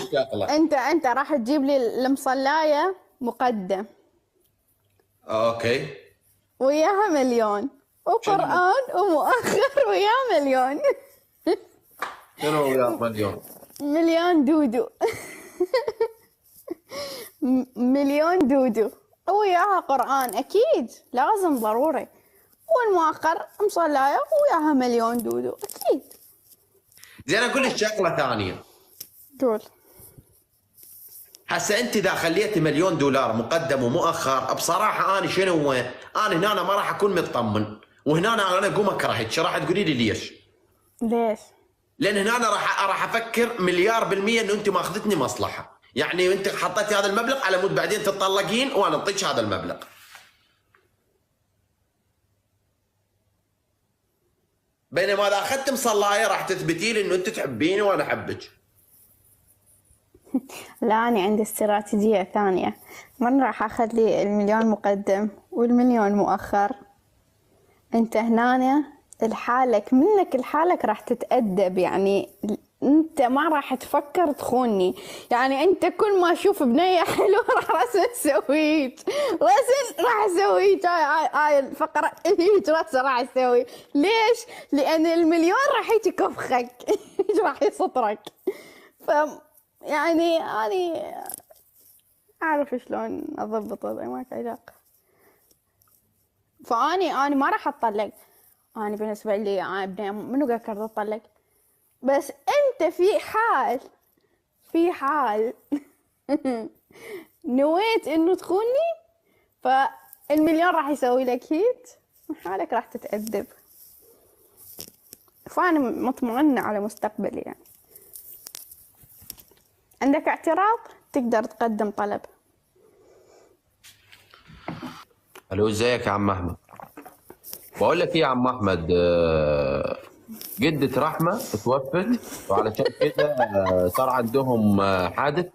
الشغله. انت راح تجيب لي المصلايه مقدم اوكي. وياها مليون، وقرآن ومؤخر وياه مليون. شنو وياك مليون؟ مليون دودو. مليون دودو وياها قرآن أكيد لازم ضروري، والمؤخر مصلاية وياها مليون دودو أكيد. زين اقول لك شغله ثانيه. قول. هسه انت اذا خليتي $1,000,000 مقدم ومؤخر، بصراحه انا شنو انا هنا ما راح اكون مطمن، وهنا انا اقوم اكرهك. راح تقولي لي ليش؟ ليش؟ لان هنا انا راح افكر مليار بالمية انه انت ماخذتني مصلحه، يعني انت حطيتي هذا المبلغ على مود بعدين تتطلقين وانا اعطيك هذا المبلغ. بينما اذا اخذت مصلايه راح تثبتي لي انه انت تحبيني وانا احبك. لا أنا عندي استراتيجية ثانية، من راح أخذ لي المليون مقدم والمليون مؤخر. أنت هنا لحالك راح تتأدب، يعني أنت ما راح تفكر تخوني. يعني أنت كل ما أشوف بنية حلوة راح أسويك رسم، راح أسويك هاي الفقرة هيك رسم راح أسوي. ليش؟ لأن المليون راح يتكفخك. راح يسطرك. يعني أنا أعرف شلون أضبط وضعي، ماك علاقة. فأني ما راح أتطلق. أنا بالنسبة لي أنا ابني منو قال كرد أتطلق؟ بس أنت في حال نويت إنه تخوني، فالمليون راح يسوي لك هيت، حالك راح تتأدب. فأنا مطمئنة على مستقبلي. يعني عندك اعتراض تقدر تقدم طلب. الو ازيك يا عم احمد؟ بقول لك ايه يا عم احمد، جدة رحمة توفت، وعلشان كده صار عندهم حادث،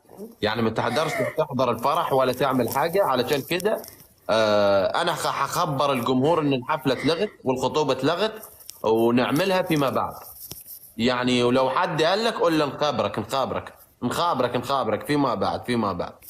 يعني ما تقدرش تحضر الفرح ولا تعمل حاجة. علشان كده انا هخبر الجمهور ان الحفلة اتلغت والخطوبة اتلغت، ونعملها فيما بعد. يعني ولو حد قال لك قول له نخابرك فيما بعد.